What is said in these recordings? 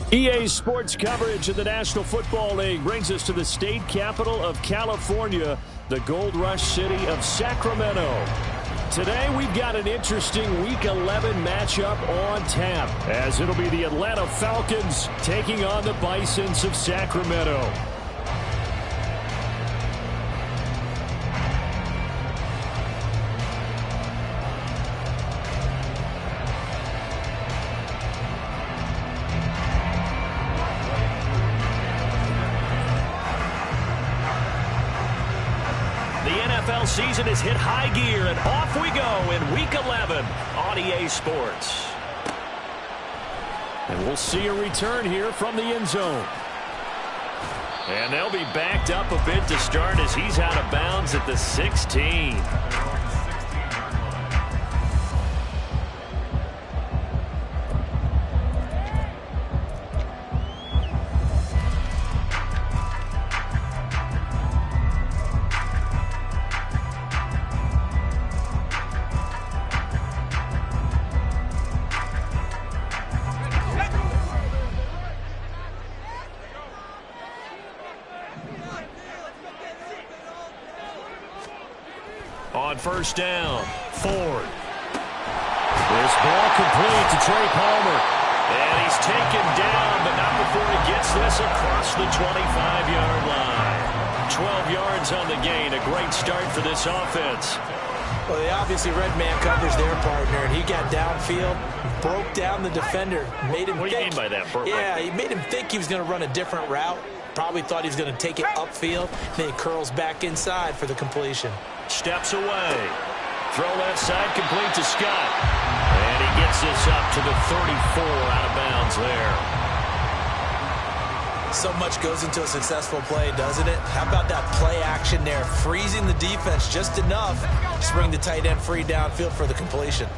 EA Sports coverage of the National Football League brings us to the state capital of California, the Gold Rush city of Sacramento. Today we've got an interesting Week 11 matchup on tap, as it'll be the Atlanta Falcons taking on the Bisons of Sacramento. Season has hit high gear, and off we go in Week 11 on EA Sports. And we'll see a return here from the end zone. And they'll be backed up a bit to start as he's out of bounds at the 16. On first down, Ford. This ball complete to Trey Palmer. And he's taken down, but not before he gets this across the 25-yard line. 12 yards on the gain. A great start for this offense. Well, they obviously red man covers their partner, and he got downfield, broke down the defender, made him What do you mean by that, Burt? Yeah, he made him think he was going to run a different route. Probably thought he was going to take it upfield. Then he curls back inside for the completion. Steps away. Throw left side, complete to Scott. And he gets this up to the 34, out of bounds there. So much goes into a successful play, doesn't it? How about that play action there? Freezing the defense just enough to bring the tight end free downfield for the completion.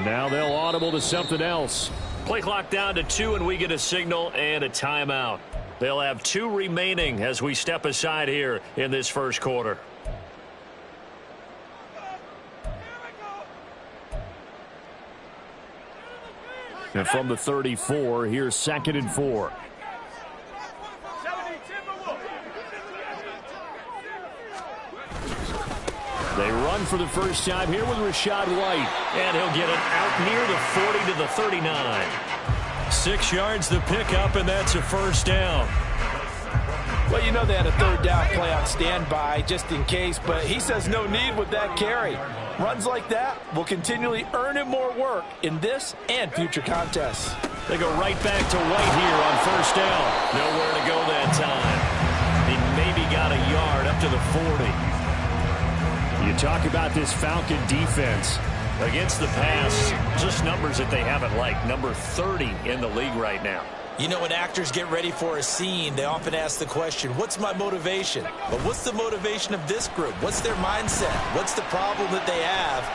Now they'll audible to something else. Play clock down to 2, and we get a signal and a timeout. They'll have 2 remaining as we step aside here in this first quarter. And from the 34, here's 2nd and 4. They run for the first time here with Rachaad White. And he'll get it out near the 40 to the 39. 6 yards the pickup, and that's a first down. Well, you know they had a third down play on standby just in case, but he says no need with that carry. Runs like that will continually earn him more work in this and future contests. They go right back to White here on first down. Nowhere to go that time. He maybe got a yard up to the 40. You talk about this Falcon defense. Against the pass, just numbers that they haven't liked. Number 30 in the league right now. You know, when actors get ready for a scene, they often ask the question, what's my motivation? But what's the motivation of this group? What's their mindset? What's the problem that they have?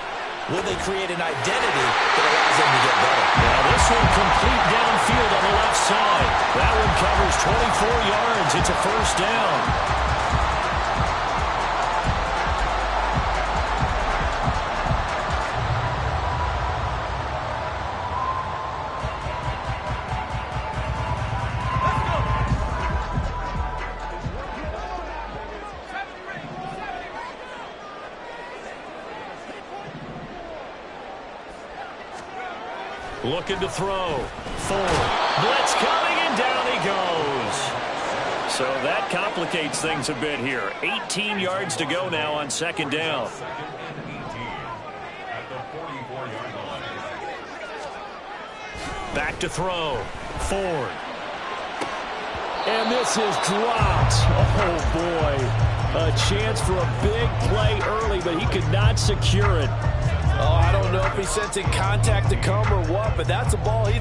Will they create an identity that allows them to get better? Now this one complete downfield on the left side. That one covers 24 yards. It's a first down. Looking to throw. Ford. Blitz coming, and down he goes. So that complicates things a bit here. 18 yards to go now on second down. Back to throw. Ford. And this is dropped. Oh, boy. A chance for a big play early, but he could not secure it. Oh, I don't know if he's sensing contact to come or what, but that's a ball he...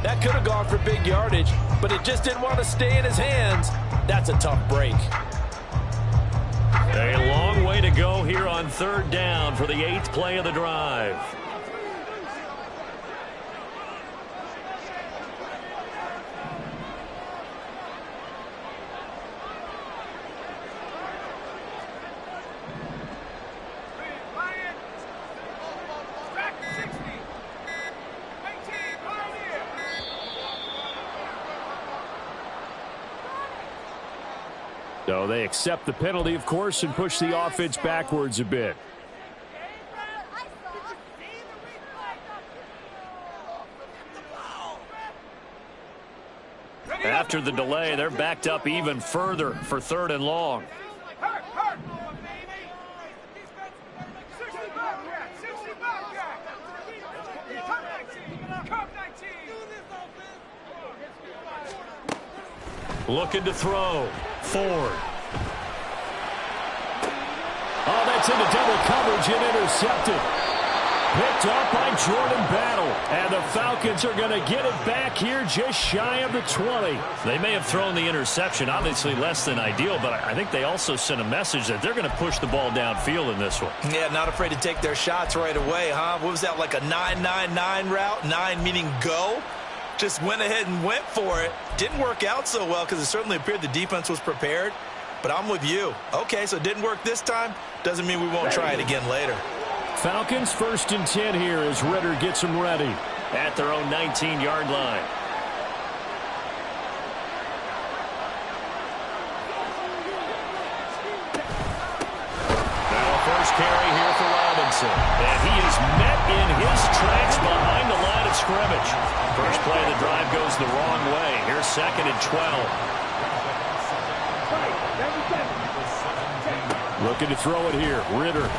That could have gone for big yardage, but it just didn't want to stay in his hands. That's a tough break. A long way to go here on third down for the 8th play of the drive. So they accept the penalty, of course, and push the offense backwards a bit. After the delay, they're backed up even further for 3rd and long. Looking to throw. Ford. Oh, that's into double coverage and intercepted. Picked off by Jordan Battle. And the Falcons are going to get it back here just shy of the 20. They may have thrown the interception, obviously less than ideal, but I think they also sent a message that they're going to push the ball downfield in this one. Yeah, not afraid to take their shots right away, huh? What was that, like a 9-9-9 route? 9 meaning go? Just went ahead and went for it. Didn't work out so well because it certainly appeared the defense was prepared. But I'm with you. Okay, so it didn't work this time. Doesn't mean we won't try it again later. Falcons 1st and 10 here as Ritter gets them ready. At their own 19-yard line. Now a first carry here for Robinson. And he is met in his tracks behind the line of scrimmage. First play of the drive goes the wrong way. Here's 2nd and 12. Looking to throw it here. Ritter.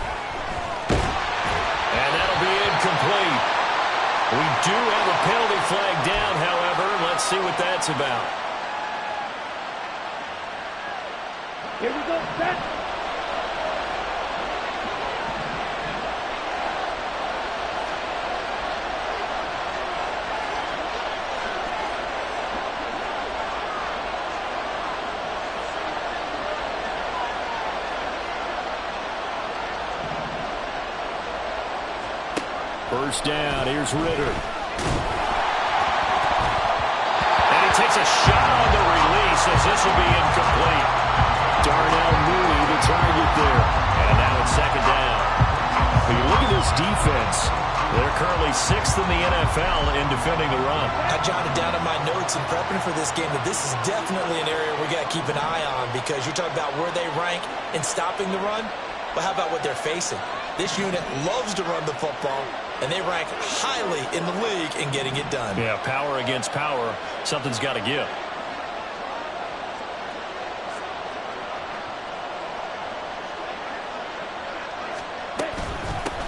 And that'll be incomplete. We do have a penalty flag down, however. Let's see what that's about. Here we go, set. First down, here's Ritter. And he takes a shot on the release as this will be incomplete. Darnell Mooney, the target there. And now it's 2nd down. When you look at this defense, they're currently 6th in the NFL in defending the run. I jotted down in my notes in prepping for this game that this is definitely an area we got to keep an eye on, because you're talking about where they rank in stopping the run. But how about what they're facing? This unit loves to run the football, and they rank highly in the league in getting it done. Yeah, power against power. Something's got to give.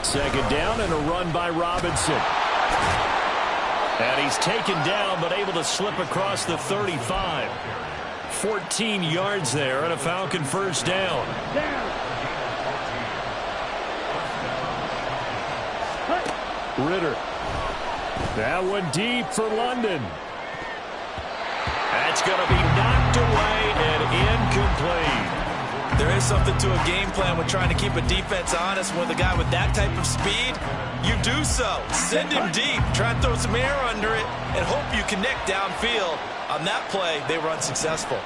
Second down and a run by Robinson. And he's taken down but able to slip across the 35. 14 yards there and a Falcon first down. Ritter. That one deep for London. That's going to be knocked away and incomplete. There is something to a game plan with trying to keep a defense honest. With a guy with that type of speed, you do so. Send him deep. Try and throw some air under it and hope you connect downfield. On that play, they were unsuccessful.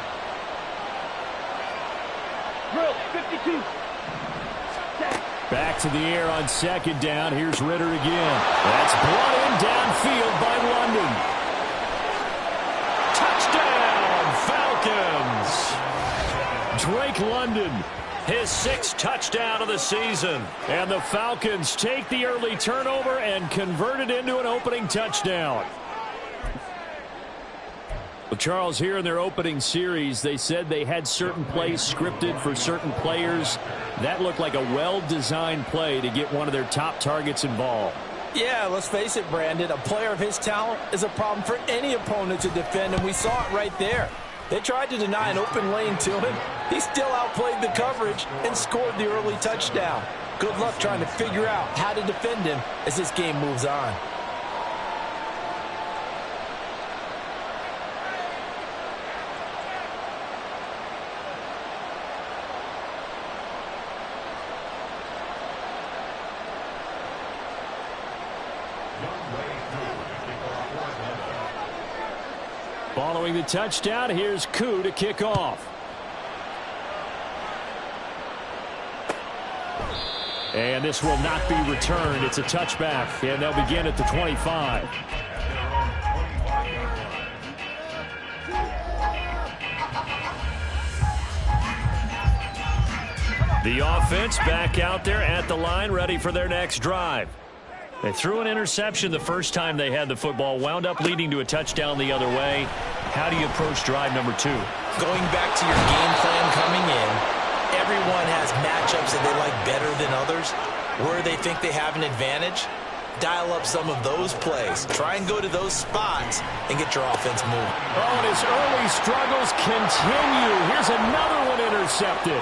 Drill, 52. Back to the air on second down. Here's Ritter again. That's brought in downfield by London. Touchdown, Falcons! Drake London, his 6th touchdown of the season. And the Falcons take the early turnover and convert it into an opening touchdown. Well, Charles, here in their opening series, they said they had certain plays scripted for certain players. That looked like a well-designed play to get one of their top targets involved. Yeah, let's face it, Brandon. A player of his talent is a problem for any opponent to defend, and we saw it right there. They tried to deny an open lane to him. He still outplayed the coverage and scored the early touchdown. Good luck trying to figure out how to defend him as this game moves on. Following the touchdown, here's Koo to kick off. And this will not be returned. It's a touchback, and they'll begin at the 25. The offense back out there at the line, ready for their next drive. They threw an interception the first time they had the football, wound up leading to a touchdown the other way. How do you approach drive number 2? Going back to your game plan coming in, everyone has matchups that they like better than others. Where they think they have an advantage, dial up some of those plays. Try and go to those spots and get your offense moving. Oh, and his early struggles continue. Here's another one intercepted.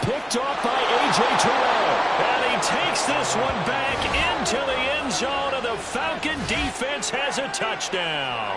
Picked off by A.J. Terrell. And he takes this one back into the end zone, and the Falcon defense has a touchdown.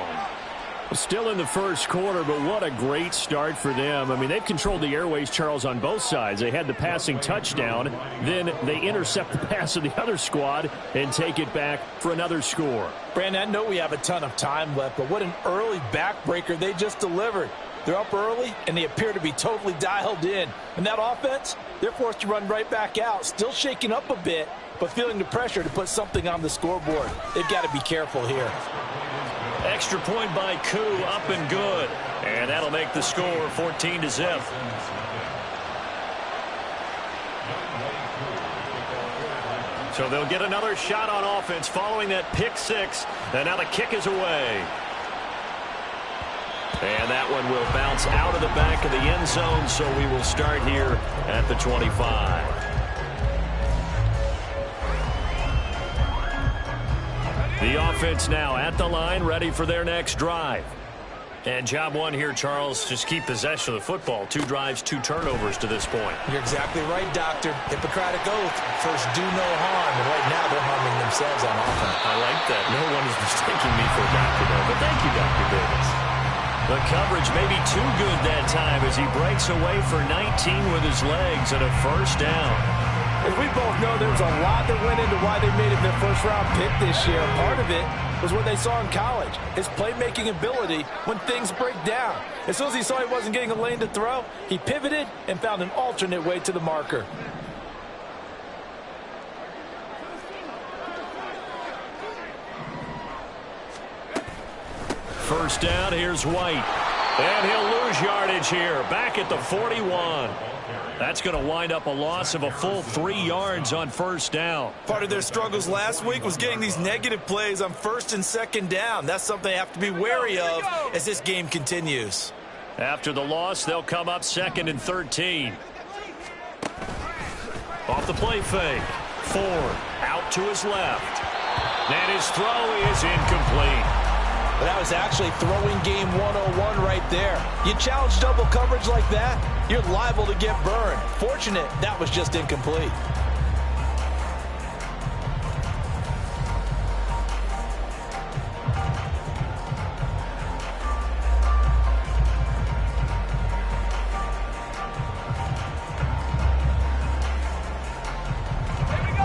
Still in the first quarter, but what a great start for them. I mean, they've controlled the airways, Charles, on both sides. They had the passing touchdown. Then they intercept the pass of the other squad and take it back for another score. Brandon, I know we have a ton of time left, but what an early backbreaker they just delivered. They're up early, and they appear to be totally dialed in. And that offense, they're forced to run right back out, still shaking up a bit, but feeling the pressure to put something on the scoreboard. They've got to be careful here. Extra point by Koo, up and good. And that'll make the score 14-0. So they'll get another shot on offense following that pick 6. And now the kick is away. And that one will bounce out of the back of the end zone, so we will start here at the 25. The offense now at the line, ready for their next drive. And job one here, Charles, just keep possession of the football. 2 drives, 2 turnovers to this point. You're exactly right, Doctor. Hippocratic oath, first do no harm. And right now they're harming themselves on offense. I like that. No one is mistaking me for a doctor, though. But thank you, Dr. Davis. The coverage may be too good that time as he breaks away for 19 with his legs and a first down. As we both know, there's a lot that went into why they made it their first-round pick this year. Part of it was what they saw in college, his playmaking ability when things break down. As soon as he saw he wasn't getting a lane to throw, he pivoted and found an alternate way to the marker. first down, here's White. And he'll lose yardage here, back at the 41. That's going to wind up a loss of a full 3 yards on first down. Part of their struggles last week was getting these negative plays on first and second down. That's something they have to be wary of as this game continues. After the loss, they'll come up 2nd and 13. Off the play fake. Ford out to his left. And his throw is incomplete. But that was actually throwing game 101 right there. You challenge double coverage like that, you're liable to get burned. Fortunate that was just incomplete.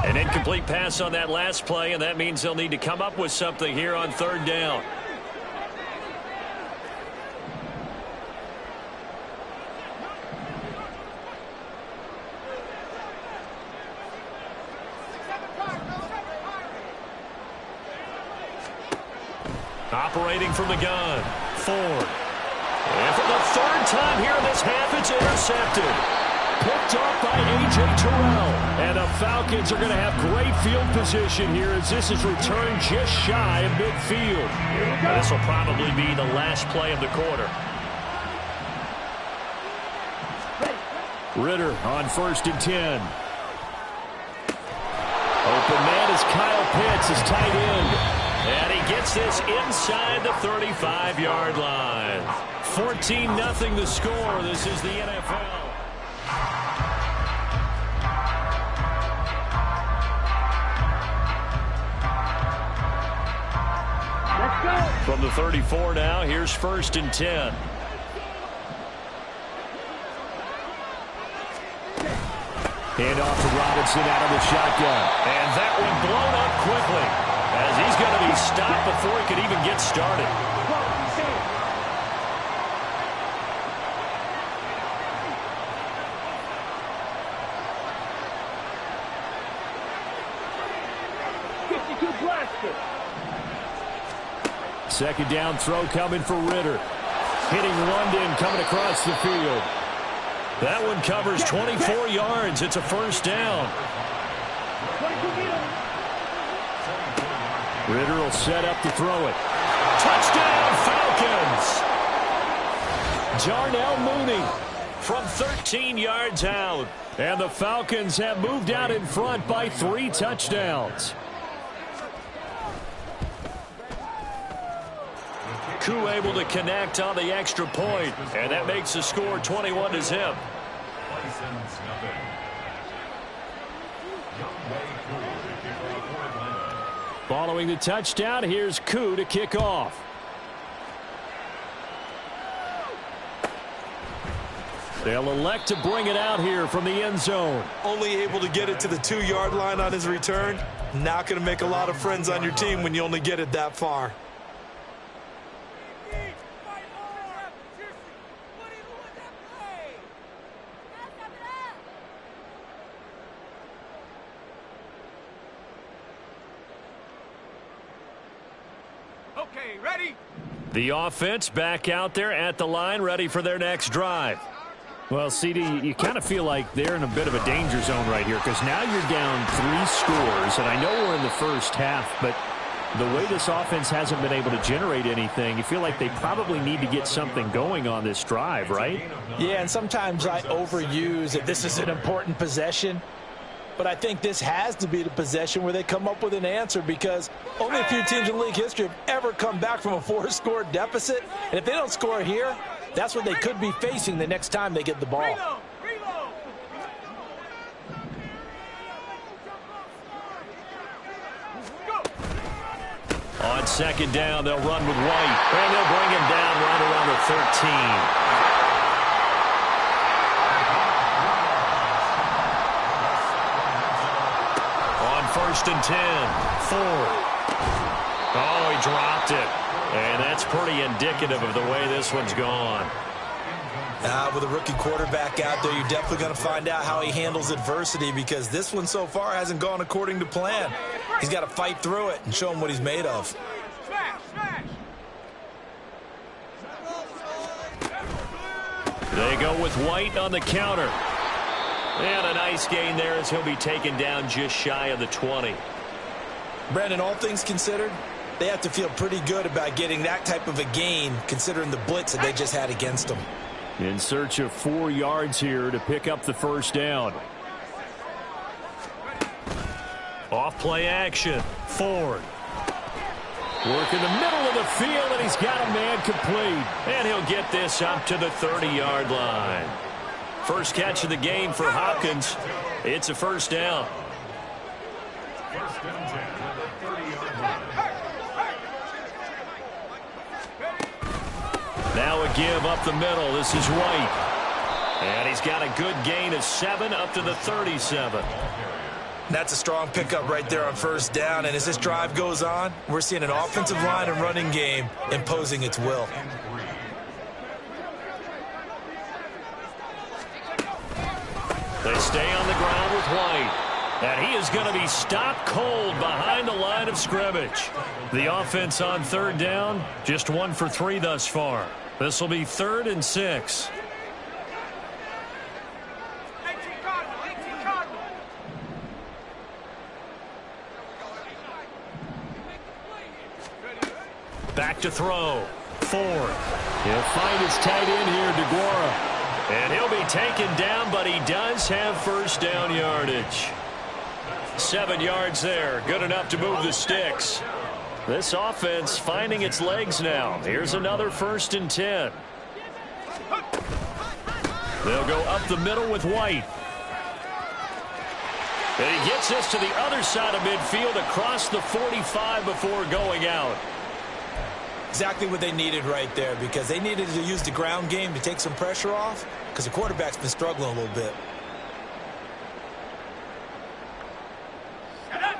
An incomplete pass on that last play, and that means they'll need to come up with something here on 3rd down. Operating from the gun, Ford. And for the 3rd time here in this half, it's intercepted. Picked off by A.J. Terrell. And the Falcons are going to have great field position here as this is returned just shy of midfield. And this will probably be the last play of the quarter. Ritter on 1st and 10. Open man is Kyle Pitts, his tight end. And he gets this inside the 35-yard line. 14-0 the score. This is the NFL. Let's go. From the 34 now, here's 1st and 10. Hand off to Robinson out of the shotgun. And that one blown up quickly, as he's going to be stopped before he could even get started. Second down throw coming for Ritter. Hitting London coming across the field. That one covers 24 yards. It's a 1st down. Ritter will set up to throw it. Touchdown, Falcons! Darnell Mooney from 13 yards out. And the Falcons have moved out in front by 3 touchdowns. Koo able to connect on the extra point, and that makes the score 21-0. Following the touchdown, here's Koo to kick off. They'll elect to bring it out here from the end zone. Only able to get it to the 2-yard line on his return. Not going to make a lot of friends on your team when you only get it that far. Okay, ready? The offense back out there at the line, ready for their next drive. Well, CD, you kind of feel like they're in a bit of a danger zone right here because now you're down 3 scores, and I know we're in the first half, but the way this offense hasn't been able to generate anything, you feel like they probably need to get something going on this drive, right? Yeah, and sometimes I overuse that this is an important possession. But I think this has to be the possession where they come up with an answer because only a few teams in league history have ever come back from a 4-score deficit. And if they don't score here, that's what they could be facing the next time they get the ball. On 2nd down, they'll run with White, and they'll bring him down right around the 13. On 1st and 10, Ford. Oh, he dropped it. And that's pretty indicative of the way this one's gone. With a rookie quarterback out there, you're definitely going to find out how he handles adversity because this one so far hasn't gone according to plan. He's got to fight through it and show him what he's made of. They go with White on the counter. And a nice gain there as he'll be taken down just shy of the 20. Brandon, all things considered, they have to feel pretty good about getting that type of a gain considering the blitz that they just had against them. In search of 4 yards here to pick up the first down. Off play action. Ford. Work in the middle of the field, and he's got a man complete. And he'll get this up to the 30-yard line. First catch of the game for Hopkins. It's a first down. Now a give up the middle. This is White. And he's got a good gain of 7 up to the 37. That's a strong pickup right there on first down. And as this drive goes on, we're seeing an offensive line and running game imposing its will. They stay on the ground with White. And he is going to be stopped cold behind the line of scrimmage. The offense on third down, just 1 for 3 thus far. This will be 3rd and 6. Back to throw. Ford. He'll find his tight end here, DeGuara. And he'll be taken down, but he does have first down yardage. 7 yards there. Good enough to move the sticks. This offense finding its legs now. Here's another 1st and 10. They'll go up the middle with White. And he gets this to the other side of midfield across the 45 before going out. Exactly what they needed right there, because they needed to use the ground game to take some pressure off, because the quarterback's been struggling a little bit.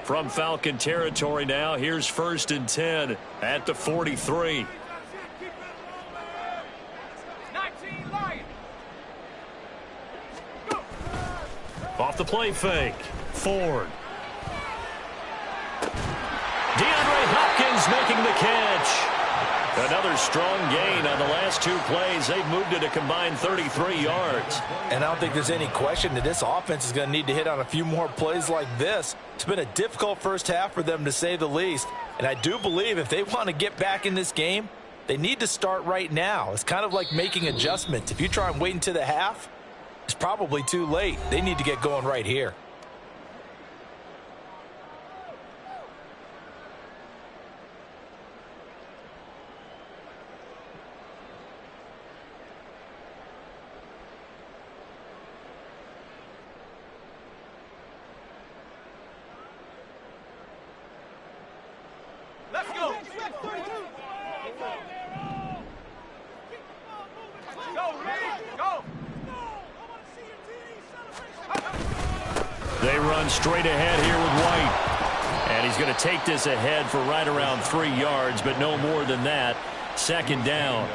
From Falcon territory now, here's 1st and 10 at the 43. Off the play fake. Ford. DeAndre Hopkins making the catch. Another strong gain on the last 2 plays. They've moved it a combined 33 yards. And I don't think there's any question that this offense is going to need to hit on a few more plays like this. It's been a difficult first half for them, to say the least. And I do believe if they want to get back in this game, they need to start right now. It's kind of like making adjustments. If you try and wait until the half, it's probably too late. They need to get going right here. Let's go. Go. They run straight ahead here with White. And he's going to take this ahead for right around 3 yards, but no more than that. 2nd down.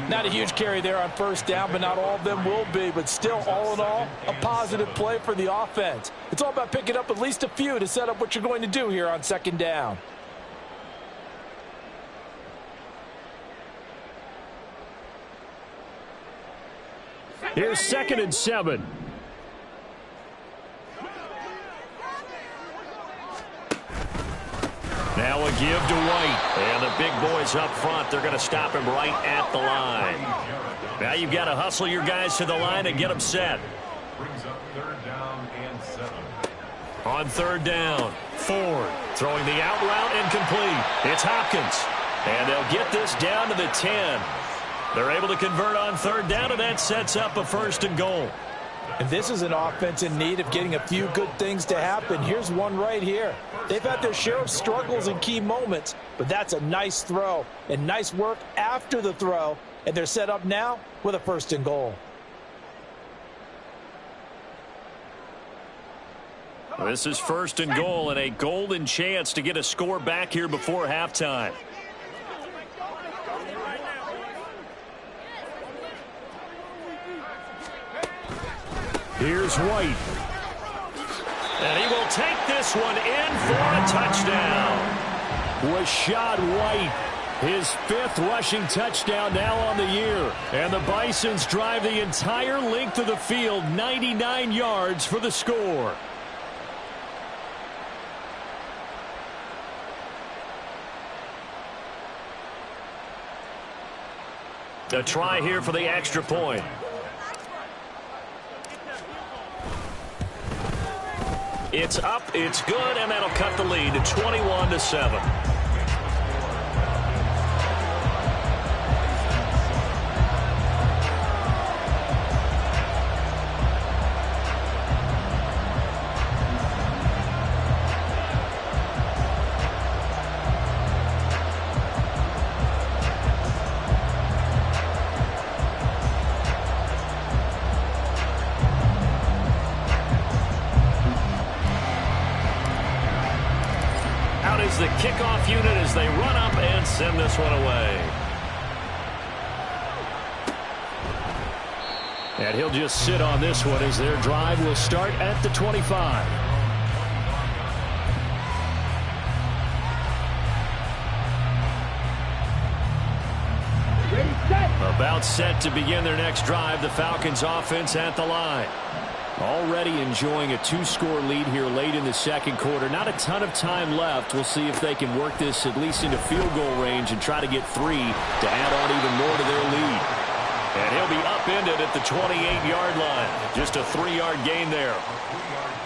Not a huge carry there on first down, but not all of them will be. But still, all in all, a positive play for the offense. It's all about picking up at least a few to set up what you're going to do here on 2nd down. Here's 2nd and 7. Now a give to White. And the big boys up front, they're going to stop him right at the line. Now you've got to hustle your guys to the line and get them set. Brings up 3rd down and 7. On 3rd down, Ford throwing the out route incomplete. It's Hopkins. And they'll get this down to the 10. They're able to convert on 3rd down, and that sets up a 1st and goal. And this is an offense in need of getting a few good things to happen. Here's one right here. They've had their share of struggles in key moments, but that's a nice throw and nice work after the throw. And they're set up now with a 1st and goal. This is 1st and goal and a golden chance to get a score back here before halftime. Here's White. And he will take this one in for a touchdown. Rashad White His 5th rushing touchdown now on the year. And the Bisons drive the entire length of the field, 99 yards for the score. A try here for the extra point. It's up, it's good, and that'll cut the lead to 21-7. The kickoff unit as they run up and send this one away. And he'll just sit on this one as their drive will start at the 25. Ready, set. About set to begin their next drive. The Falcons offense at the line. Already enjoying a 2-score lead here late in the second quarter. Not a ton of time left. We'll see if they can work this at least into field goal range and try to get 3 to add on even more to their lead. And he'll be upended at the 28-yard line. Just a 3-yard gain there.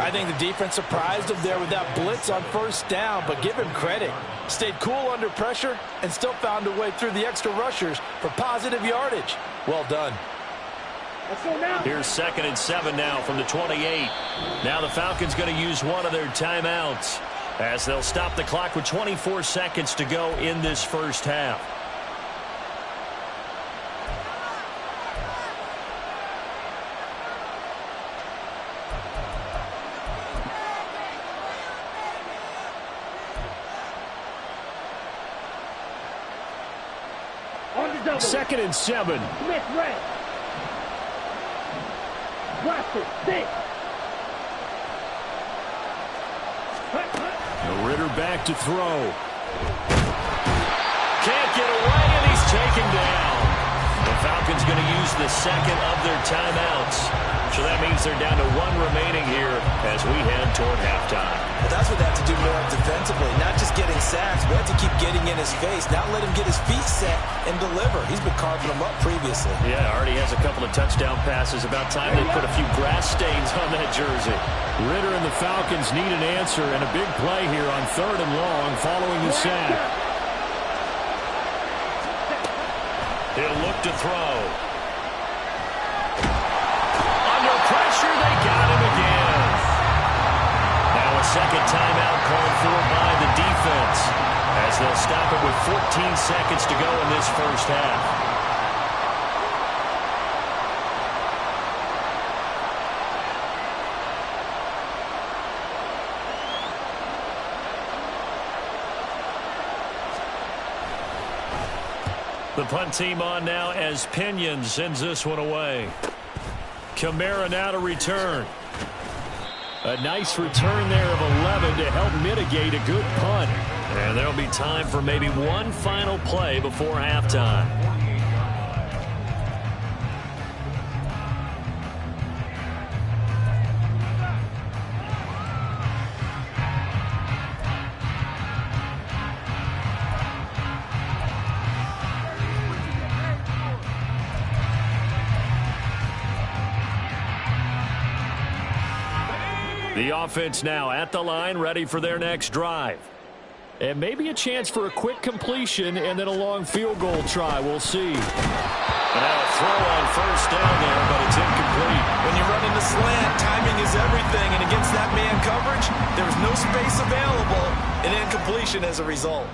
I think the defense surprised him there with that blitz on first down, but give him credit. Stayed cool under pressure and still found a way through the extra rushers for positive yardage. Well done. Here's 2nd and 7 now from the 28. Now the Falcons going to use one of their timeouts as they'll stop the clock with 24 seconds to go in this first half. On the 2nd and 7. Smith, red. Blaster, 6. Ritter back to throw. Can't get away, and he's taken down. The Falcons going to use the 2nd of their timeouts. So that means they're down to 1 remaining here as we head toward halftime. Well, that's what they have to do more defensively, not just getting sacks. We have to keep getting in his face, not let him get his feet set and deliver. He's been carving them up previously. Yeah, already has a couple of touchdown passes. About time they put a few grass stains on that jersey. Ritter and the Falcons need an answer and a big play here on 3rd and long following the sack. He'll look to throw. Under pressure, they got him again. Now a 2nd timeout called for by the defense as they'll stop it with 14 seconds to go in this first half. The punt team on now as Pinion sends this one away. Kamara now to return. A nice return there of 11 to help mitigate a good punt. And there'll be time for maybe one final play before halftime. The offense now at the line, ready for their next drive. And maybe a chance for a quick completion and then a long field goal try. We'll see. And now a throw on first down there, but it's incomplete. When you run into slant, timing is everything, and against that man coverage, there's no space available, and incompletion as a result.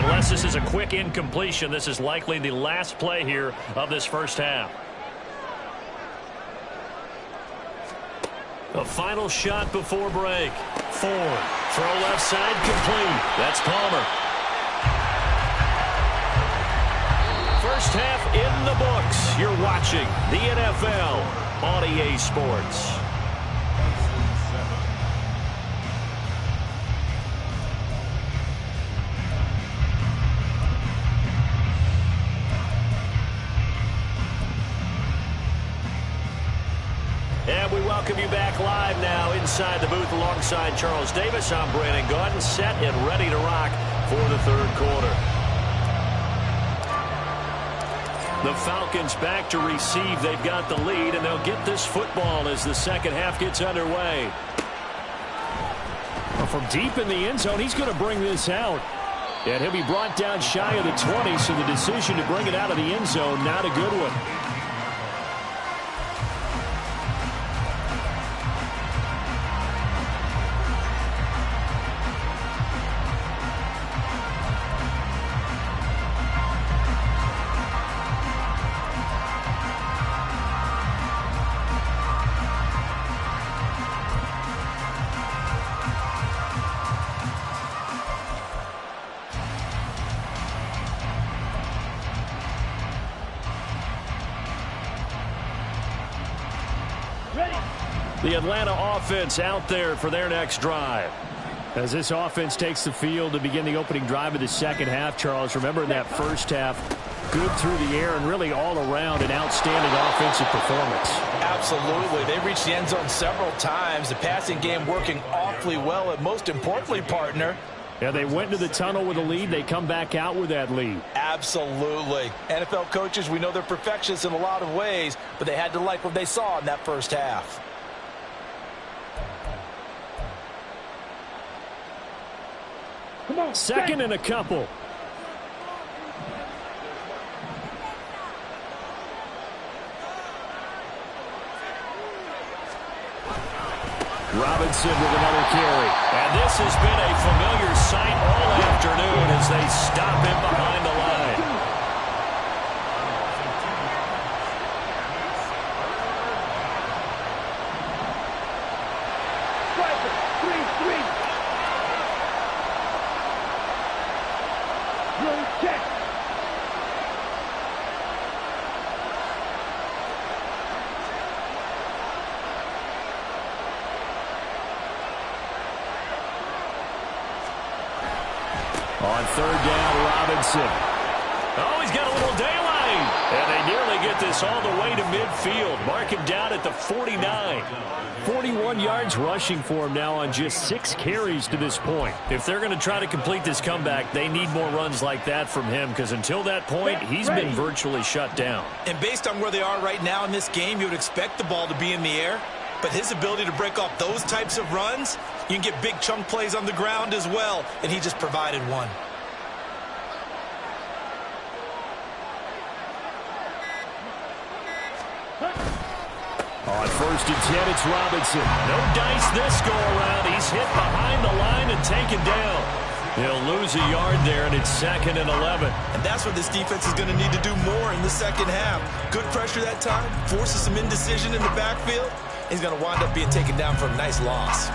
Unless this is a quick incompletion, this is likely the last play here of this first half. A final shot before break. Ford Throw left side complete. That's Palmer. First half in the books. You're watching the NFL on EA Sports. And we welcome you back live now inside the booth alongside Charles Davis. I'm Brandon Gaudin, set and ready to rock for the third quarter. The Falcons back to receive. They've got the lead, and they'll get this football as the second half gets underway. Well, from deep in the end zone, he's going to bring this out. And he'll be brought down shy of the 20, so the decision to bring it out of the end zone, not a good one. The Atlanta offense out there for their next drive. As this offense takes the field to begin the opening drive of the second half, Charles, remember in that first half, good through the air and really all around an outstanding offensive performance. Absolutely. They reached the end zone several times. The passing game working awfully well, and most importantly, partner, yeah, they went into the tunnel with a lead. They come back out with that lead. Absolutely. NFL coaches, we know they're perfectionists in a lot of ways, but they had to like what they saw in that first half. Second and a couple. Robinson with another carry. And this has been a familiar sight all afternoon as they stop him behind the line. On third down, Robinson. Oh, he's got a little daylight. And they nearly get this all the way to midfield. Mark him down at the 49. 41 yards rushing for him now on just 6 carries to this point. If they're going to try to complete this comeback, they need more runs like that from him, because until that point, he's been virtually shut down. And based on where they are right now in this game, you would expect the ball to be in the air. But his ability to break off those types of runs, you can get big chunk plays on the ground as well, and he just provided one. On first and 10, it's Robinson. No dice this go-around. He's hit behind the line and taken down. He'll lose a yard there, and it's 2nd and 11. And that's what this defense is going to need to do more in the second half. Good pressure that time, forces some indecision in the backfield. He's going to wind up being taken down for a nice loss.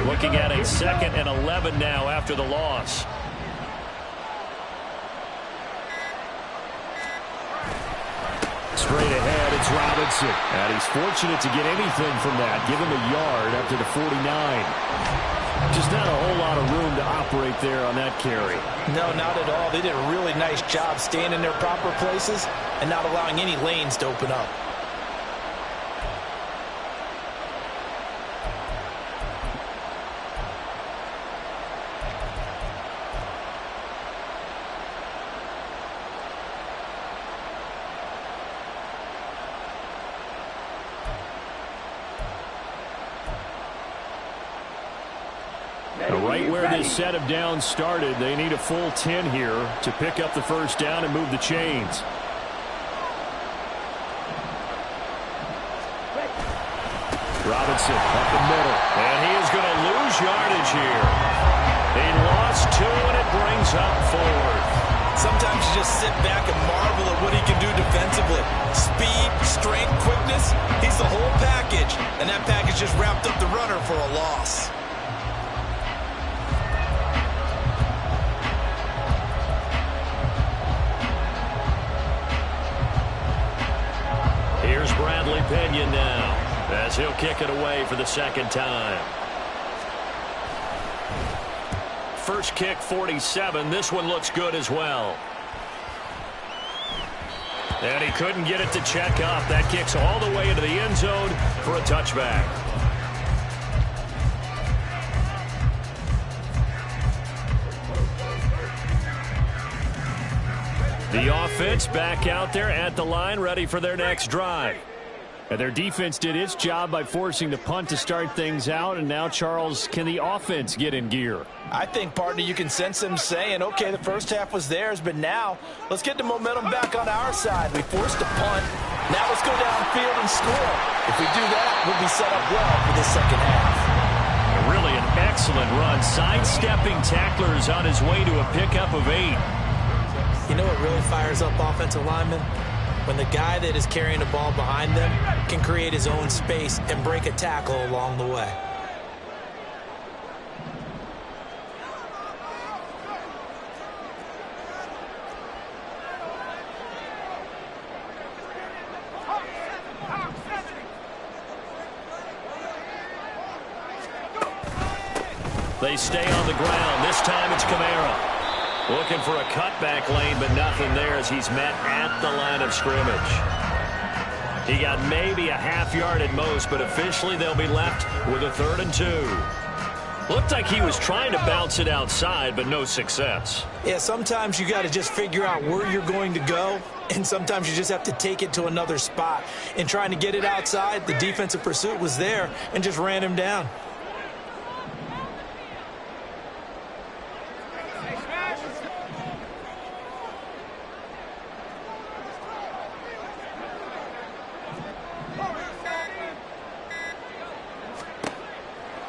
Looking at a 2nd and 11 now after the loss. Straight ahead, it's Robinson. And he's fortunate to get anything from that. Give him a yard up to the 49. Just not a whole lot of room to operate there on that carry. No, not at all. They did a really nice job staying in their proper places and not allowing any lanes to open up. Right where this set of downs started, they need a full 10 here to pick up the first down and move the chains. Robinson up the middle. And he is going to lose yardage here. He lost 2, and it brings up 4. Sometimes you just sit back and marvel at what he can do defensively. Speed, strength, quickness, he's the whole package. And that package just wrapped up the runner for a loss. Here's Bradley Pinion now, as he'll kick it away for the second time. First kick, 47. This one looks good as well. And he couldn't get it to check up. That kicks all the way into the end zone for a touchback. The offense back out there at the line, ready for their next drive. And their defense did its job by forcing the punt to start things out. And now, Charles, can the offense get in gear? I think, partner, you can sense them saying, okay, the first half was theirs, but now let's get the momentum back on our side. We forced a punt. Now let's go downfield and score. If we do that, we'll be set up well for the second half. Really an excellent run. Sidestepping tacklers on his way to a pickup of 8. You know what really fires up offensive linemen? When the guy that is carrying the ball behind them can create his own space and break a tackle along the way. They stay on the ground. This time it's Kamara. Looking for a cutback lane, but nothing there as he's met at the line of scrimmage. He got maybe a half yard at most, but officially they'll be left with a 3rd and 2. Looked like he was trying to bounce it outside, but no success. Yeah, sometimes you got to just figure out where you're going to go, and sometimes you just have to take it to another spot. In trying to get it outside, the defensive pursuit was there and just ran him down.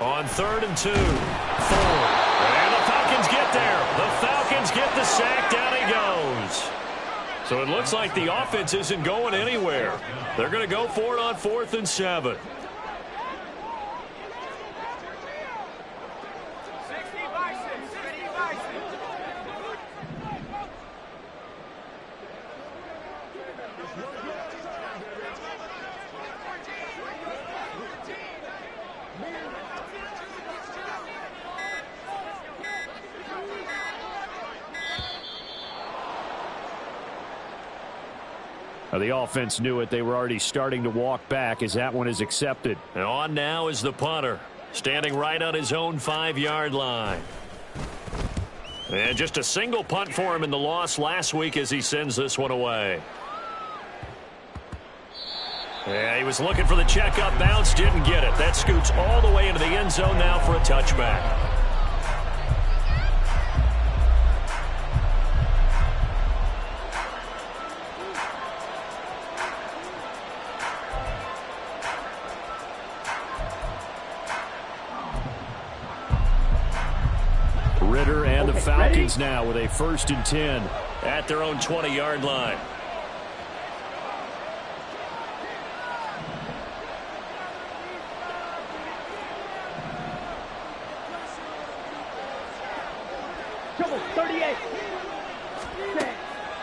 On 3rd and 2, 4. And the Falcons get there. The Falcons get the sack. Down he goes. So it looks like the offense isn't going anywhere. They're going to go for it on 4th and 7. The offense knew it. They were already starting to walk back as that one is accepted. And on now is the punter, standing right on his own 5-yard line. And just a single punt for him in the loss last week as he sends this one away. Yeah, he was looking for the checkup bounce, didn't get it. That scoots all the way into the end zone now for a touchback. Ritter and the Falcons now with a 1st and 10 at their own 20-yard line. Trouble 38.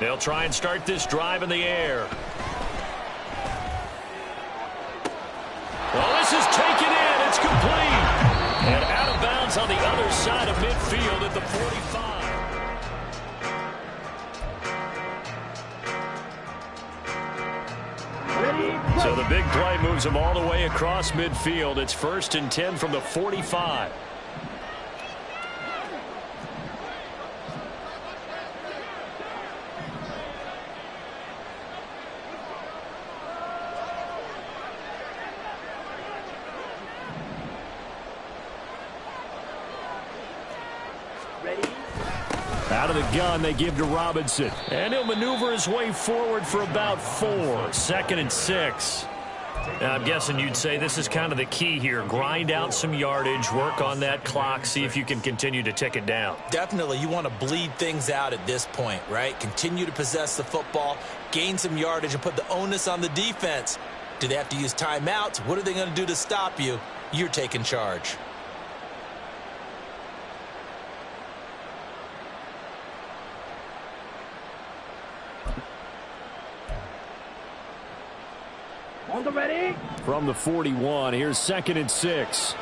They'll try and start this drive in the air. Well, this is taken in. It's complete. And out of bounds on the other side of midfield at the 45. So the big play moves them all the way across midfield. It's 1st and 10 from the 45. Out of the gun, they give to Robinson. And he'll maneuver his way forward for about 4. 2nd and 6. Now, I'm guessing you'd say this is kind of the key here. Grind out some yardage, work on that clock, see if you can continue to tick it down. Definitely, you want to bleed things out at this point, right? Continue to possess the football, gain some yardage, and put the onus on the defense. Do they have to use timeouts? What are they going to do to stop you? You're taking charge. On the ready. From the 41, here's 2nd and 6.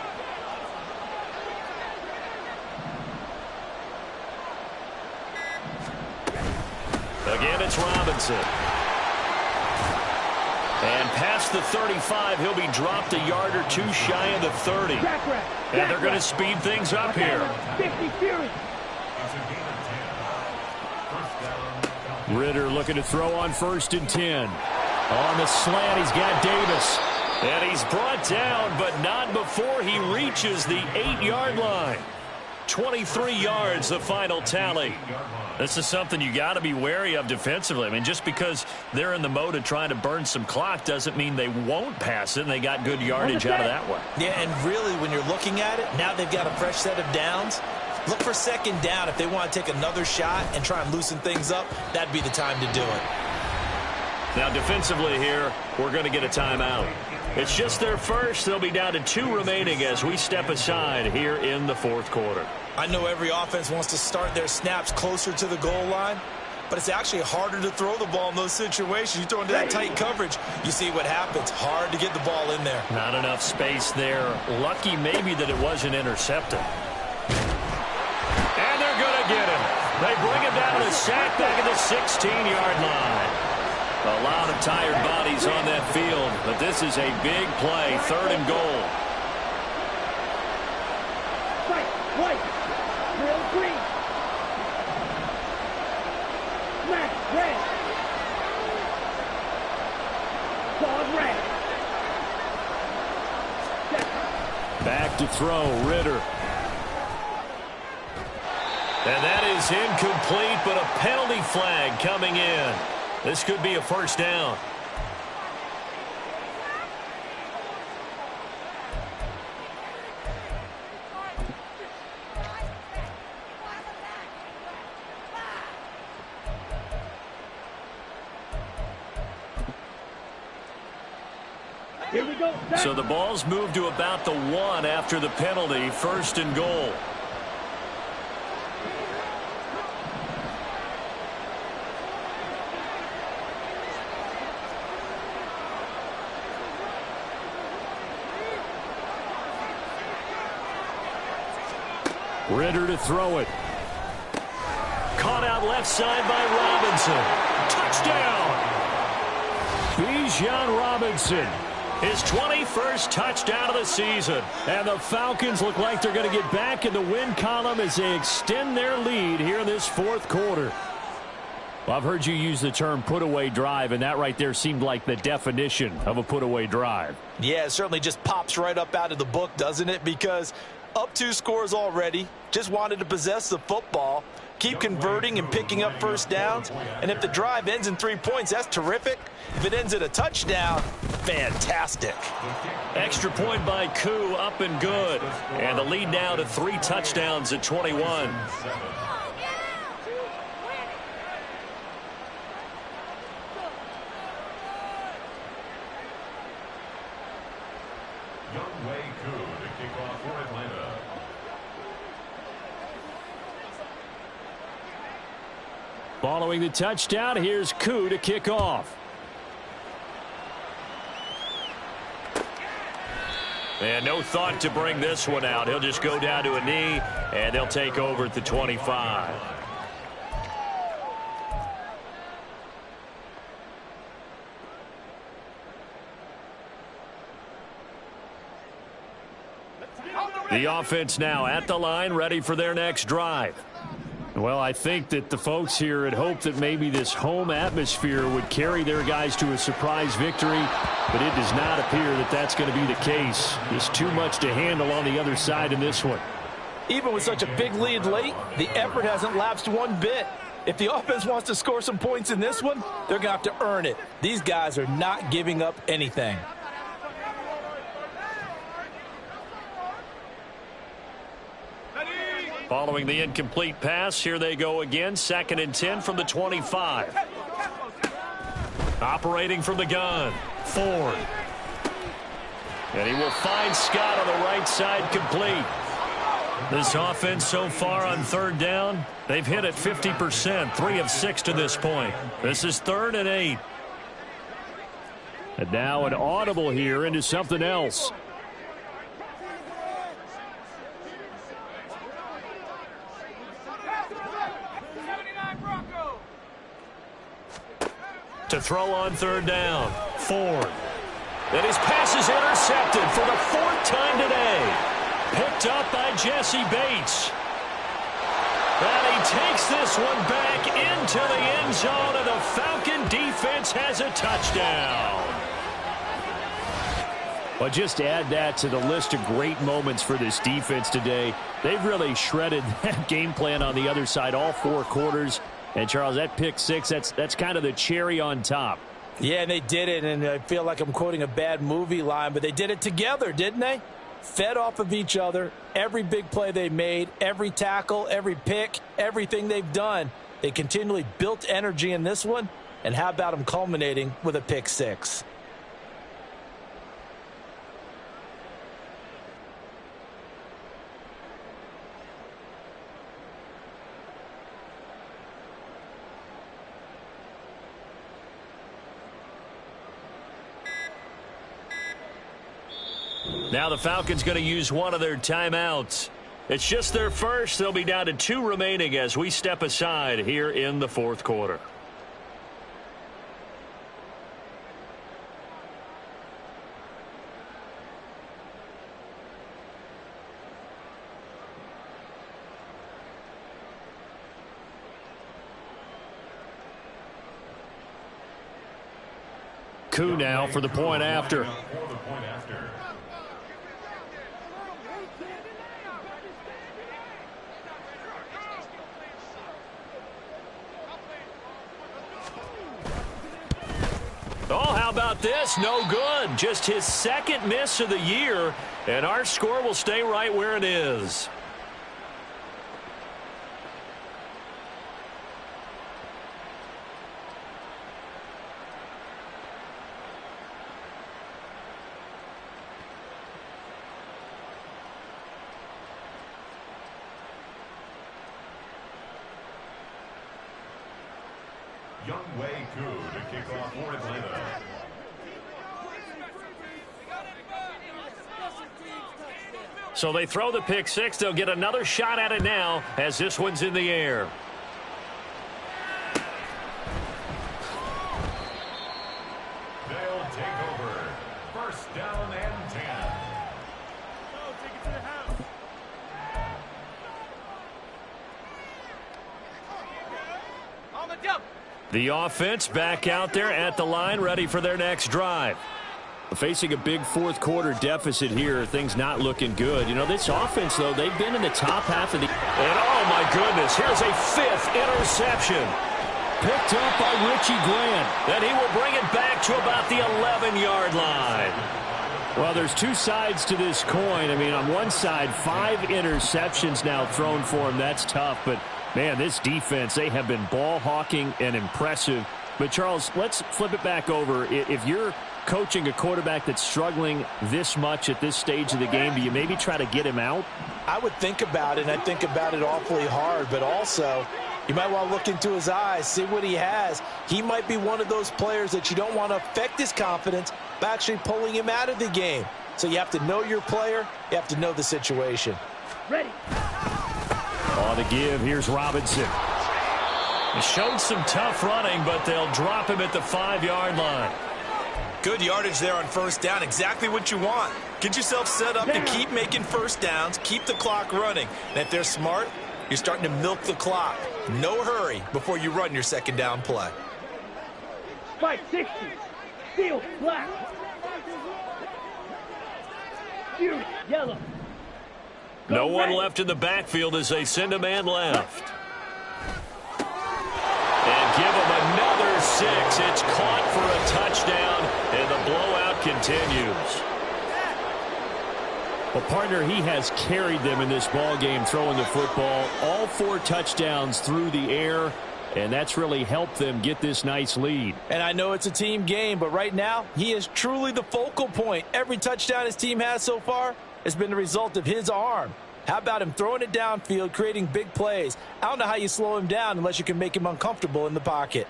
Again, it's Robinson. And past the 35, he'll be dropped a yard or two shy of the 30. And they're going to speed things up here. 50 Fury. Ritter looking to throw on 1st and 10. On the slant, he's got Davis. And he's brought down, but not before he reaches the 8-yard line. 23 yards, the final tally. This is something you got to be wary of defensively. I mean, just because they're in the mode of trying to burn some clock doesn't mean they won't pass it, and they got good yardage out of that one. Yeah, and really, when you're looking at it, now they've got a fresh set of downs. Look for 2nd down. If they want to take another shot and try and loosen things up, that'd be the time to do it. Now, defensively here, we're going to get a timeout. It's just their first. They'll be down to 2 remaining as we step aside here in the 4th quarter. I know every offense wants to start their snaps closer to the goal line, but it's actually harder to throw the ball in those situations. You throw into that tight coverage, you see what happens. Hard to get the ball in there. Not enough space there. Lucky maybe that it wasn't intercepted. And they're going to get him. They bring him down to the sack back at the 16-yard line. A lot of tired bodies on that field, but this is a big play. 3rd and goal. White. Real green. Black. Red. Dog red. Back to throw, Ritter. And that is incomplete, but a penalty flag coming in. This could be a 1st down. Here we go. So the ball's moved to about the 1 after the penalty. 1st and goal. Ritter to throw it. Caught out left side by Robinson. Touchdown! Bijan Robinson. His 21st touchdown of the season. And the Falcons look like they're going to get back in the win column as they extend their lead here in this 4th quarter. Well, I've heard you use the term put-away drive, and that right there seemed like the definition of a put-away drive. Yeah, it certainly just pops right up out of the book, doesn't it? Because up 2 scores already, just wanted to possess the football, keep converting and picking up 1st downs. And if the drive ends in 3 points, that's terrific. If it ends at a touchdown, fantastic. Extra point by Koo, up and good. And the lead now to 3 touchdowns at 21. Following the touchdown, here's Koo to kick off. And no thought to bring this one out. He'll just go down to a knee, and they'll take over at the 25. The offense now at the line, ready for their next drive. Well, I think that the folks here had hoped that maybe this home atmosphere would carry their guys to a surprise victory, but it does not appear that that's going to be the case. There's too much to handle on the other side in this one. Even with such a big lead late, the effort hasn't lapsed one bit. If the offense wants to score some points in this one, they're going to have to earn it. These guys are not giving up anything. Following the incomplete pass, here they go again. 2nd and 10 from the 25. Operating from the gun, Ford. And he will find Scott on the right side, complete. This offense so far on 3rd down, they've hit it 50%, 3 of 6 to this point. This is 3rd and 8. And now an audible here into something else. To throw on 3rd down, Ford. And his pass is intercepted for the 4th time today. Picked up by Jesse Bates. And he takes this one back into the end zone, and the Falcon defense has a touchdown. Well, just to add that to the list of great moments for this defense today. They've really shredded that game plan on the other side all 4 quarters. And, Charles, that pick 6, that's kind of the cherry on top. Yeah, and they did it, and I feel like I'm quoting a bad movie line, but they did it together, didn't they? Fed off of each other, every big play they made, every tackle, every pick, everything they've done. They continually built energy in this one, and how about them culminating with a pick 6? Now the Falcons going to use one of their timeouts. It's just their first. They'll be down to 2 remaining as we step aside here in the 4th quarter. Coup now for the point after. Oh, how about this? No good. Just his 2nd miss of the year, and our score will stay right where it is. To kick off for Atlanta. So they throw the pick 6. They'll get another shot at it now as this one's in the air. They'll take over. 1st down and 10. Take it to the house. On the jump. The offense back out there at the line, ready for their next drive. Facing a big 4th quarter deficit here, things not looking good. You know, this offense, though, they've been in the top half of the... And, oh, my goodness, here's a 5th interception. Picked up by Richie Grant. And he will bring it back to about the 11-yard line. Well, there's 2 sides to this coin. I mean, on one side, 5 interceptions now thrown for him. That's tough, but... Man, this defense, they have been ball hawking and impressive. But, Charles, let's flip it back over. If you're coaching a quarterback that's struggling this much at this stage of the game, do you maybe try to get him out? I would think about it, and I think about it awfully hard. But also, you might want to look into his eyes, see what he has. He might be one of those players that you don't want to affect his confidence by actually pulling him out of the game. So you have to know your player. You have to know the situation. Ready. On the give, here's Robinson. He showed some tough running, but they'll drop him at the 5-yard line. Good yardage there on 1st down. Exactly what you want. Get yourself set up to keep making 1st downs, keep the clock running. And if they're smart, you're starting to milk the clock. No hurry before you run your 2nd down play. Spike 60. Steel black. Shoot yellow. No one left in the backfield as they send a man left. And give him another 6. It's caught for a touchdown, and the blowout continues. Well, partner, he has carried them in this ball game throwing the football. All 4 touchdowns through the air, and that's really helped them get this nice lead. And I know it's a team game, but right now, he is truly the focal point. Every touchdown his team has so far has been the result of his arm. How about him throwing it downfield, creating big plays? I don't know how you slow him down unless you can make him uncomfortable in the pocket.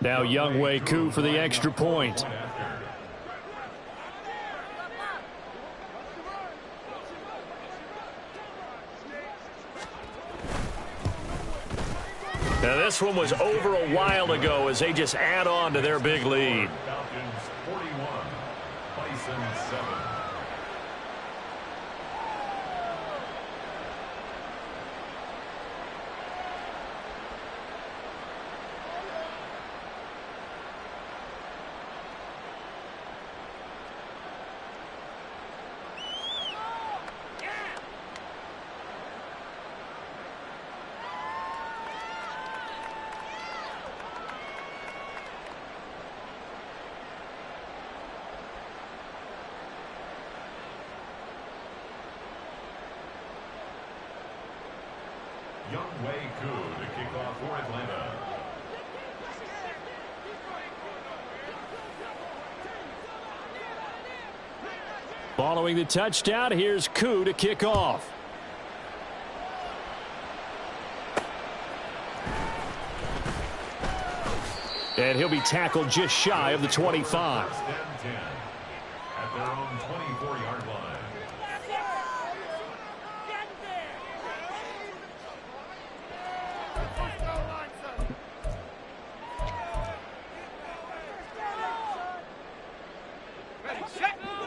Now Younghoe Koo for the extra point. Now this one was over a while ago as they just add on to their big lead. Falcons 41, Bison 7. Younghoe Koo to kick off for Atlanta. Following the touchdown, here's Koo to kick off. And he'll be tackled just shy of the 25. First and 10 at their own 24-yard line.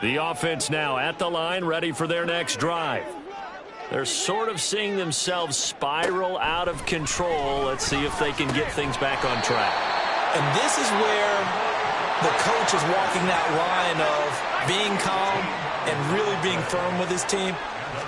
The offense now at the line, ready for their next drive. They're sort of seeing themselves spiral out of control. Let's see if they can get things back on track. And this is where the coach is walking that line of being calm and really being firm with his team.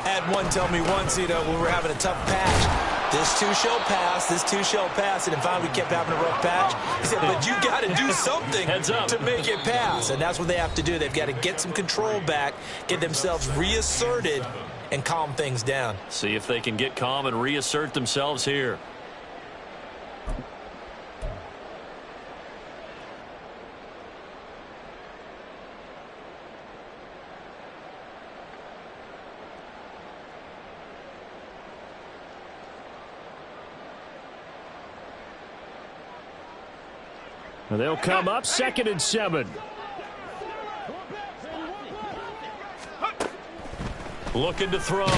I had one tell me once, when we were having a tough patch, this too shall pass, this too shall pass, and finally we kept having a rough patch. He said, but you got to do something to make it pass, and that's what they have to do. They've got to get some control back, get themselves reasserted, and calm things down. See if they can get calm and reassert themselves here. They'll come up 2nd and 7. Looking to throw. Forward.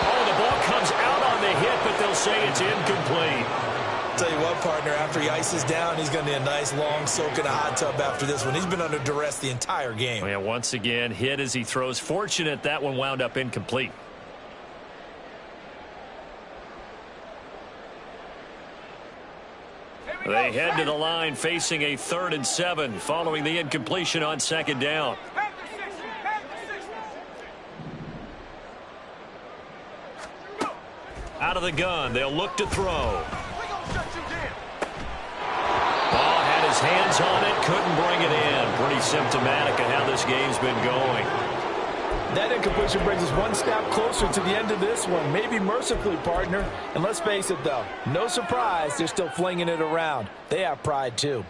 Oh, the ball comes out on the hit, but they'll say it's incomplete. Tell you what, partner, after he ices down, he's going to need a nice long soak in a hot tub after this one. He's been under duress the entire game. Yeah, once again, hit as he throws. Fortunate that one wound up incomplete. They head to the line facing a 3rd and 7 following the incompletion on 2nd down. Out of the gun, they'll look to throw. Ball had his hands on it, couldn't bring it in. Pretty symptomatic of how this game's been going. That incompletion brings us one step closer to the end of this one. Maybe mercifully, partner. And let's face it, though, no surprise, they're still flinging it around. They have pride, too.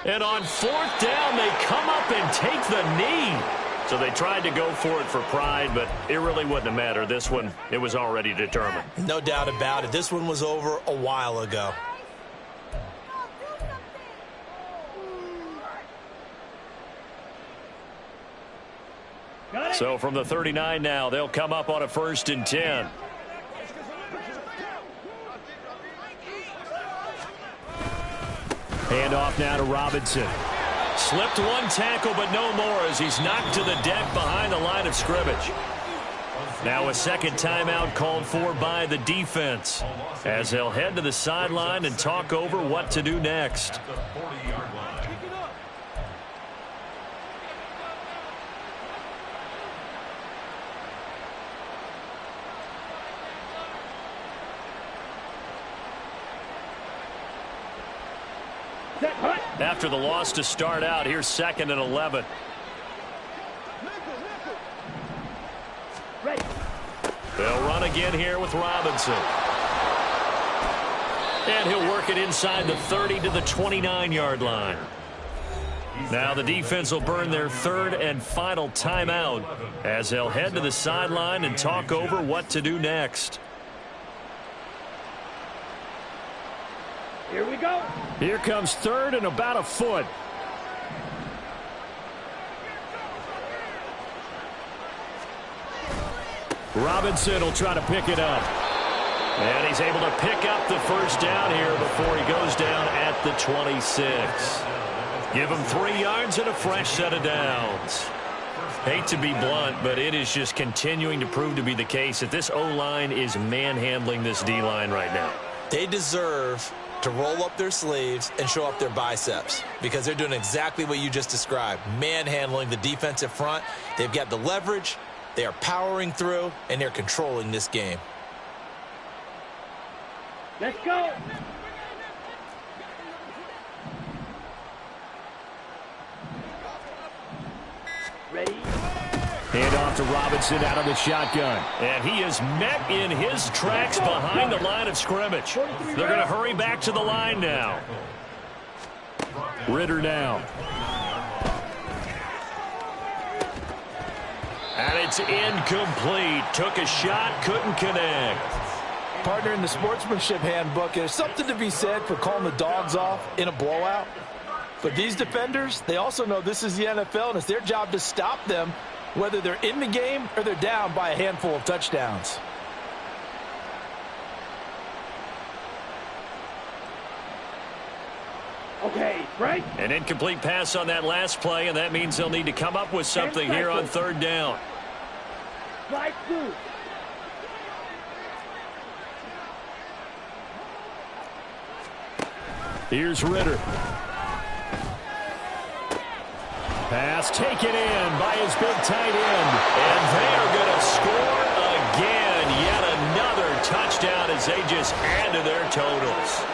And on 4th down, they come up and take the knee. So they tried to go for it for pride, but it really wouldn't have mattered. This one, it was already determined. No doubt about it. This one was over a while ago. So from the 39 now, they'll come up on a 1st and 10. Handoff now to Robinson. Slipped one tackle, but no more as he's knocked to the deck behind the line of scrimmage. Now a second timeout called for by the defense as they'll head to the sideline and talk over what to do next. After the loss to start out, here's 2nd and 11. They'll run again here with Robinson. And he'll work it inside the 30 to the 29-yard line. Now the defense will burn their 3rd and final timeout as they'll head to the sideline and talk over what to do next. Here we go. Here comes 3rd and about a foot. Robinson will try to pick it up. And he's able to pick up the 1st down here before he goes down at the 26. Give him 3 yards and a fresh set of downs. Hate to be blunt, but it is just continuing to prove to be the case that this O-line is manhandling this D-line right now. They deserve to roll up their sleeves and show up their biceps because they're doing exactly what you just described, manhandling the defensive front. They've got the leverage, they are powering through, and they're controlling this game. Let's go. Ready? Handoff to Robinson out of the shotgun. And he is met in his tracks behind the line of scrimmage. They're going to hurry back to the line now. Ritter now. And it's incomplete. Took a shot, couldn't connect. Partner, in the sportsmanship handbook, there's something to be said for calling the dogs off in a blowout. But these defenders, they also know this is the NFL, and it's their job to stop them, whether they're in the game or they're down by a handful of touchdowns. Okay, right? An incomplete pass on that last play, and that means they'll need to come up with something here on 3rd down. Slide through. Here's Ritter. Pass taken in by his big tight end. And they are going to score again. Yet another touchdown as they just add to their totals.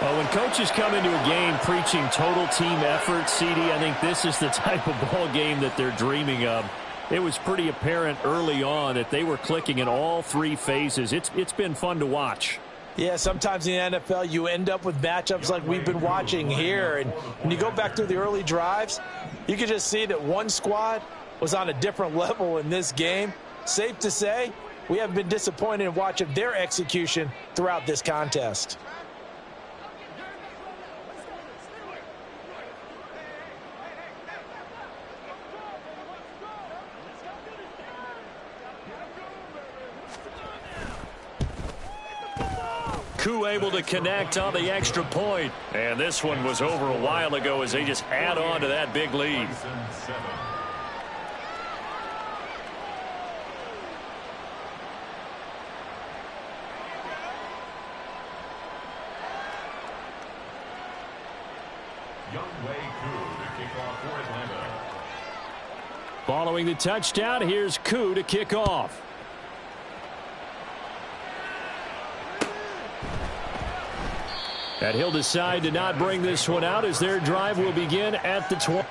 Well, when coaches come into a game preaching total team effort, CD, I think this is the type of ball game that they're dreaming of. It was pretty apparent early on that they were clicking in all 3 phases. It's been fun to watch. Yeah, sometimes in the NFL you end up with matchups like we've been watching here. And when you go back through the early drives, you can just see that one squad was on a different level in this game. Safe to say, we haven't been disappointed in watching their execution throughout this contest. Koo able to connect on the extra point. And this one was over a while ago as they just add on to that big lead. Following the touchdown, here's Koo to kick off. And he'll decide to not bring this one out as their drive will begin at the 20.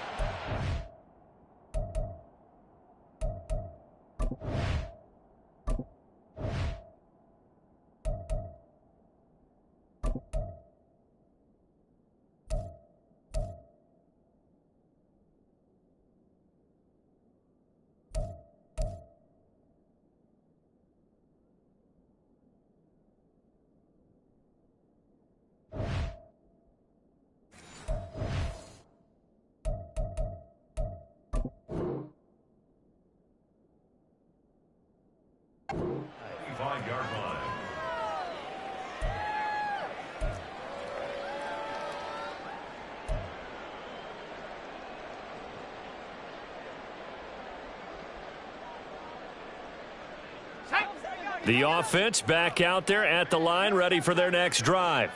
The offense back out there at the line, ready for their next drive.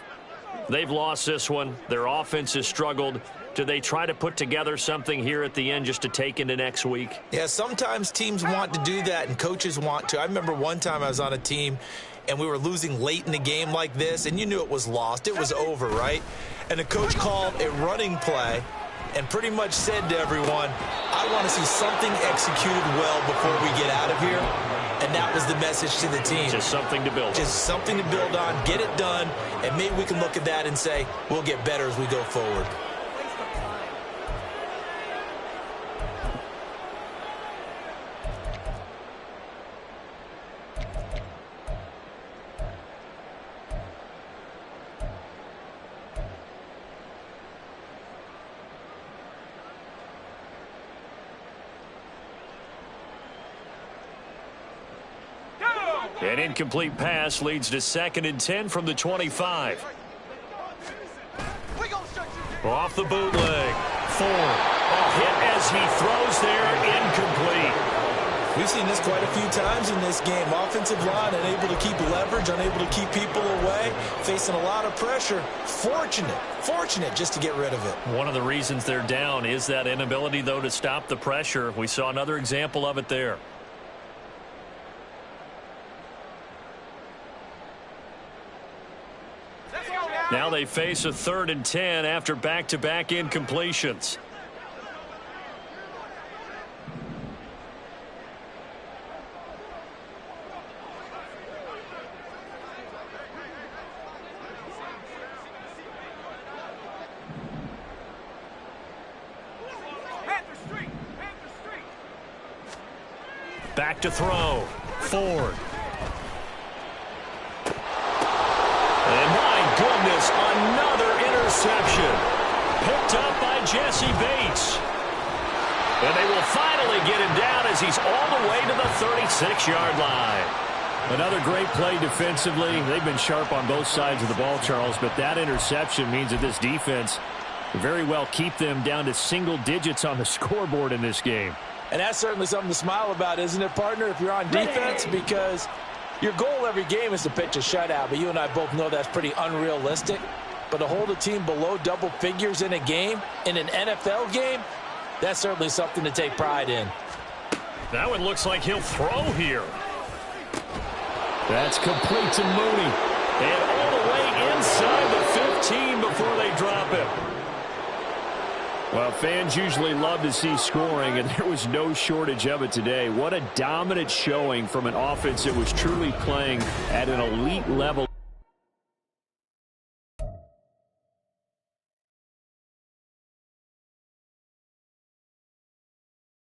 They've lost this one. Their offense has struggled. Do they try to put together something here at the end just to take into next week? Yeah, sometimes teams want to do that and coaches want to. I remember one time I was on a team and we were losing late in the game like this, and you knew it was lost. It was over, right? And the coach called a running play and pretty much said to everyone, I want to see something executed well before we get out of here. And that was the message to the team. Just something to build on. Just something to build on, get it done, and maybe we can look at that and say, we'll get better as we go forward. An incomplete pass leads to 2nd and 10 from the 25. Off the bootleg. Ford. A hit as he throws there, incomplete. We've seen this quite a few times in this game. Offensive line unable to keep leverage, unable to keep people away, facing a lot of pressure. Fortunate just to get rid of it. One of the reasons they're down is that inability, though, to stop the pressure. We saw another example of it there. Now they face a 3rd and 10 after back-to-back incompletions. Back to throw. Ford. And my goodness, another interception. Picked up by Jesse Bates. And they will finally get him down as he's all the way to the 36-yard line. Another great play defensively. They've been sharp on both sides of the ball, Charles, but that interception means that this defense very well keep them down to single digits on the scoreboard in this game. And that's certainly something to smile about, isn't it, partner, if you're on defense? Because your goal every game is to pitch a shutout, but you and I both know that's pretty unrealistic. But to hold a team below double figures in a game, in an NFL game, that's certainly something to take pride in. That one looks like he'll throw here. That's complete to Mooney. And all the way inside the 15 before they drop it. Well, fans usually love to see scoring, and there was no shortage of it today. What a dominant showing from an offense that was truly playing at an elite level.